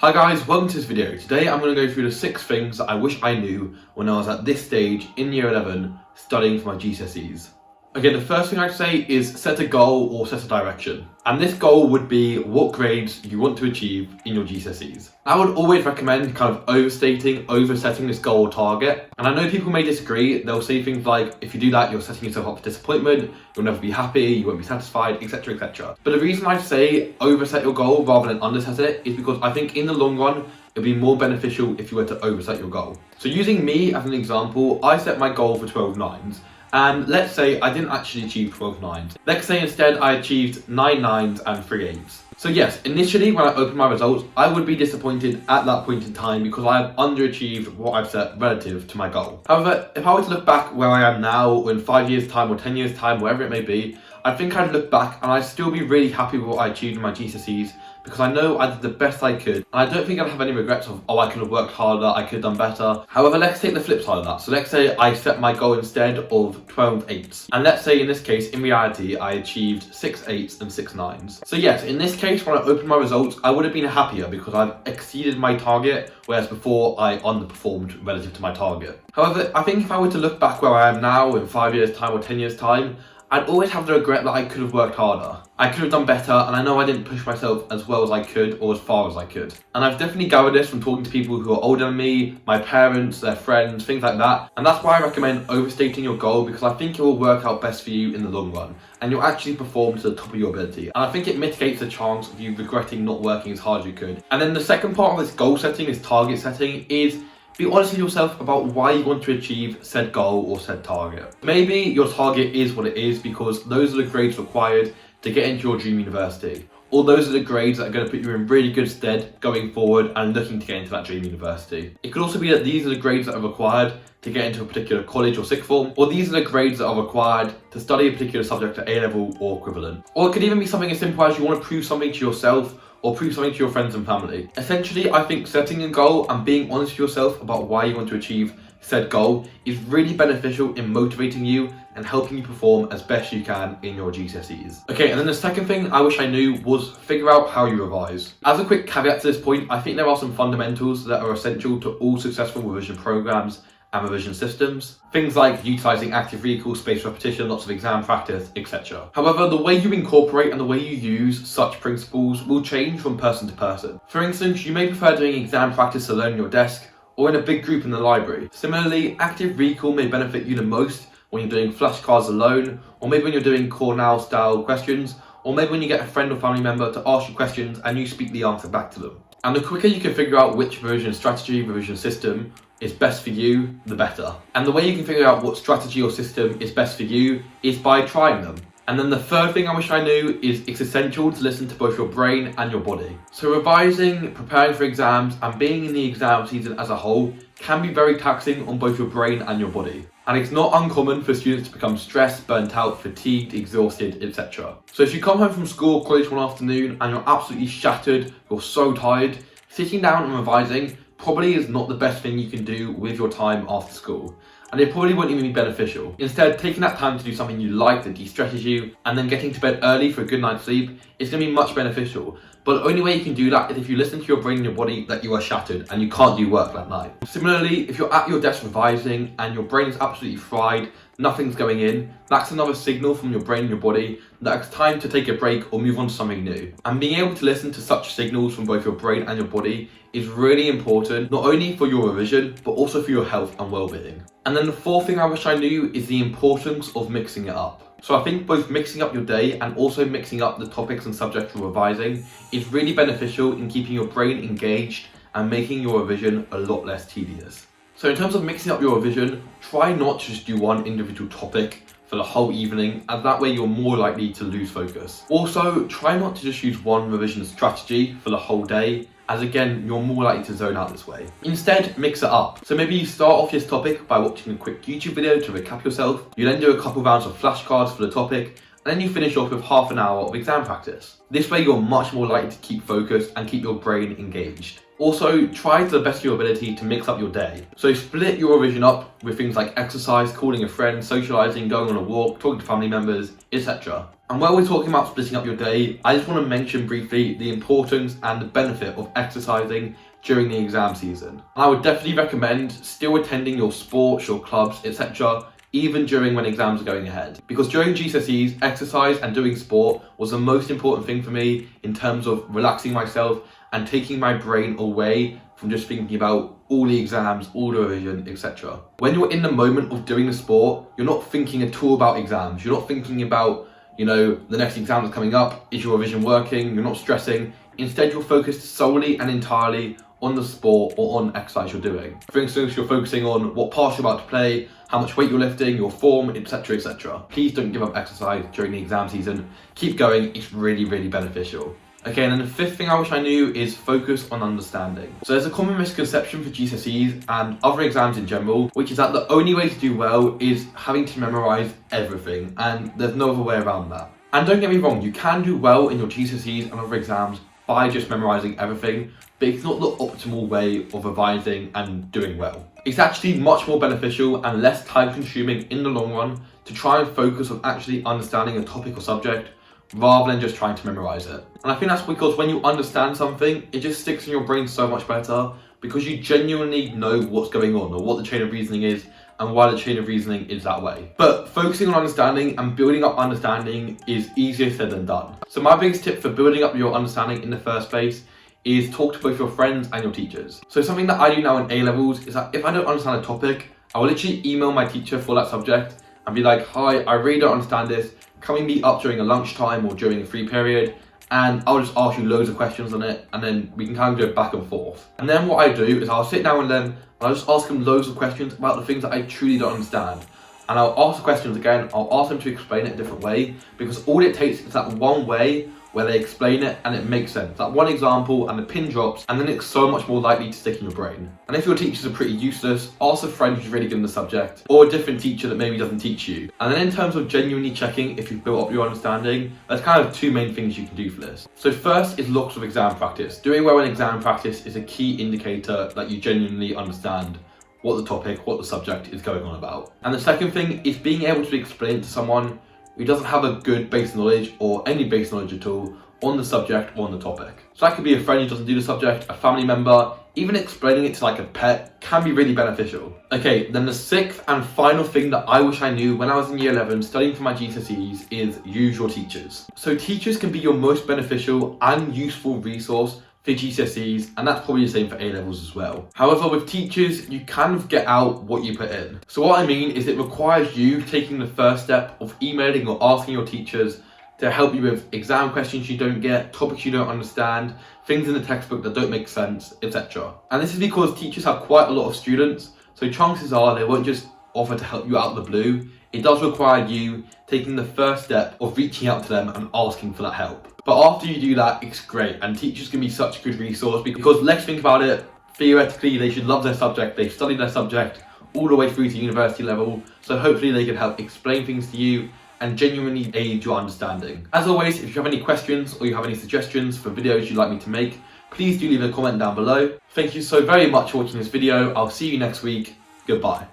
Hi guys, welcome to this video. Today I'm going to go through the 6 things that I wish I knew when I was at this stage in year 11 studying for my GCSEs. Okay, the first thing I'd say is set a goal or set a direction. And this goal would be what grades you want to achieve in your GCSEs. I would always recommend kind of oversetting this goal or target. And I know people may disagree. They'll say things like, if you do that, you're setting yourself up for disappointment, you'll never be happy, you won't be satisfied, etc, etc. But the reason I say overset your goal rather than underset it is because I think in the long run, it'd be more beneficial if you were to overset your goal. So using me as an example, I set my goal for 12 nines. And let's say I didn't actually achieve 12 nines. Let's say instead I achieved 9 nines and 3 eights. So yes, initially when I opened my results, I would be disappointed at that point in time because I have underachieved what I've set relative to my goal. However, if I were to look back where I am now, or in 5 years time or 10 years time, wherever it may be, I think I'd look back and I'd still be really happy with what I achieved in my GCSEs because I know I did the best I could. And I don't think I'd have any regrets of, oh, I could have worked harder, I could have done better. However, let's take the flip side of that. So let's say I set my goal instead of 12 eights. And let's say in this case, in reality, I achieved 6 eights and 6 nines. So yes, in this case, when I opened my results, I would have been happier because I've exceeded my target, whereas before I underperformed relative to my target. However, I think if I were to look back where I am now in 5 years time or 10 years time, I'd always have the regret that I could have worked harder. I could have done better, and I know I didn't push myself as well as I could or as far as I could. And I've definitely gathered this from talking to people who are older than me, my parents, their friends, things like that. And that's why I recommend overstating your goal because I think it will work out best for you in the long run. And you'll actually perform to the top of your ability. And I think it mitigates the chance of you regretting not working as hard as you could. And then the second part of this goal setting, this target setting, is be honest with yourself about why you want to achieve said goal or said target. Maybe your target is what it is because those are the grades required to get into your dream university. Or those are the grades that are going to put you in really good stead going forward and looking to get into that dream university. It could also be that these are the grades that are required to get into a particular college or sixth form, or these are the grades that are required to study a particular subject at A-level or equivalent. Or it could even be something as simple as you want to prove something to yourself or prove something to your friends and family. Essentially, I think setting a goal and being honest with yourself about why you want to achieve said goal is really beneficial in motivating you and helping you perform as best you can in your GCSEs. Okay, and then the second thing I wish I knew was figure out how you revise. As a quick caveat to this point, I think there are some fundamentals that are essential to all successful revision programs and revision systems. Things like utilising active recall, spaced repetition, lots of exam practice, etc. However, the way you incorporate and the way you use such principles will change from person to person. For instance, you may prefer doing exam practice alone in your desk or in a big group in the library. Similarly, active recall may benefit you the most when you're doing flashcards alone, or maybe when you're doing Cornell style questions, or maybe when you get a friend or family member to ask you questions and you speak the answer back to them. And the quicker you can figure out which revision strategy, revision system is best for you, the better. And the way you can figure out what strategy or system is best for you is by trying them. And then the third thing I wish I knew is it's essential to listen to both your brain and your body. So revising, preparing for exams, and being in the exam season as a whole can be very taxing on both your brain and your body. And it's not uncommon for students to become stressed, burnt out, fatigued, exhausted, etc. So if you come home from school or college one afternoon and you're absolutely shattered, you're so tired, sitting down and revising probably is not the best thing you can do with your time after school. And it probably won't even be beneficial. Instead, taking that time to do something you like that de-stresses you and then getting to bed early for a good night's sleep is going to be much beneficial. But the only way you can do that is if you listen to your brain and your body that you are shattered and you can't do work that night. Similarly, if you're at your desk revising and your brain is absolutely fried, nothing's going in, that's another signal from your brain and your body that it's time to take a break or move on to something new. And being able to listen to such signals from both your brain and your body is really important, not only for your revision, but also for your health and well-being. And then the fourth thing I wish I knew is the importance of mixing it up. So I think both mixing up your day and also mixing up the topics and subjects you're revising is really beneficial in keeping your brain engaged and making your revision a lot less tedious. So in terms of mixing up your revision, try not to just do one individual topic for the whole evening, as that way you're more likely to lose focus. Also, try not to just use one revision strategy for the whole day, as again, you're more likely to zone out this way. Instead, mix it up. So maybe you start off this topic by watching a quick YouTube video to recap yourself. You then do a couple rounds of flashcards for the topic, and then you finish off with half an hour of exam practice. This way you're much more likely to keep focused and keep your brain engaged. Also, try to the best of your ability to mix up your day. So split your revision up with things like exercise, calling a friend, socialising, going on a walk, talking to family members, etc. And while we're talking about splitting up your day, I just want to mention briefly the importance and the benefit of exercising during the exam season. And I would definitely recommend still attending your sports, your clubs, etc. even during when exams are going ahead. Because during GCSEs, exercise and doing sport was the most important thing for me in terms of relaxing myself and taking my brain away from just thinking about all the exams, all the revision, etc. When you're in the moment of doing the sport, you're not thinking at all about exams. You're not thinking about, the next exam that's coming up. Is your revision working? You're not stressing. Instead, you're focused solely and entirely on the sport or on exercise you're doing. For instance, you're focusing on what pass you're about to play, how much weight you're lifting, your form, etc, etc. Please don't give up exercise during the exam season. Keep going, it's really, really beneficial. Okay, and then the fifth thing I wish I knew is focus on understanding. So there's a common misconception for GCSEs and other exams in general, which is that the only way to do well is having to memorize everything, and there's no other way around that. And don't get me wrong, you can do well in your GCSEs and other exams by just memorizing everything, but it's not the optimal way of revising and doing well. It's actually much more beneficial and less time consuming in the long run to try and focus on actually understanding a topic or subject rather than just trying to memorize it. And I think that's because when you understand something, it just sticks in your brain so much better because you genuinely know what's going on or what the chain of reasoning is and why the chain of reasoning is that way. But focusing on understanding and building up understanding is easier said than done. So my biggest tip for building up your understanding in the first place is talk to both your friends and your teachers. So something that I do now in A-levels is that if I don't understand a topic, I will literally email my teacher for that subject and be like, hi, I really don't understand this. Can we meet up during a lunchtime or during a free period? And I'll just ask you loads of questions on it and then we can kind of go back and forth. And then what I do is I'll sit down with them and I'll just ask them loads of questions about the things that I truly don't understand. And I'll ask the questions again, I'll ask them to explain it a different way because all it takes is that one way where they explain it and it makes sense. That one example and the pin drops and then it's so much more likely to stick in your brain. And if your teachers are pretty useless, ask a friend who's really good in the subject or a different teacher that maybe doesn't teach you. And then in terms of genuinely checking if you've built up your understanding, there's kind of two main things you can do for this. So first is lots of exam practice. Doing well in exam practice is a key indicator that you genuinely understand what the topic, what the subject is going on about. And the second thing is being able to explain to someone who doesn't have a good base knowledge or any base knowledge at all on the subject or on the topic. So that could be a friend who doesn't do the subject, a family member, even explaining it to like a pet can be really beneficial. Okay, then the sixth and final thing that I wish I knew when I was in year 11 studying for my GCSEs is use your teachers. So teachers can be your most beneficial and useful resource for GCSEs, and that's probably the same for A-levels as well. However, with teachers, you kind of get out what you put in. So what I mean is it requires you taking the first step of emailing or asking your teachers to help you with exam questions you don't get, topics you don't understand, things in the textbook that don't make sense, etc. And this is because teachers have quite a lot of students, so chances are they won't just offer to help you out of the blue. It does require you taking the first step of reaching out to them and asking for that help. But after you do that, it's great, and teachers can be such a good resource because let's think about it, theoretically they should love their subject, they've studied their subject all the way through to university level, so hopefully they can help explain things to you and genuinely aid your understanding. As always, if you have any questions or you have any suggestions for videos you'd like me to make, please do leave a comment down below. Thank you so very much for watching this video. I'll see you next week. Goodbye.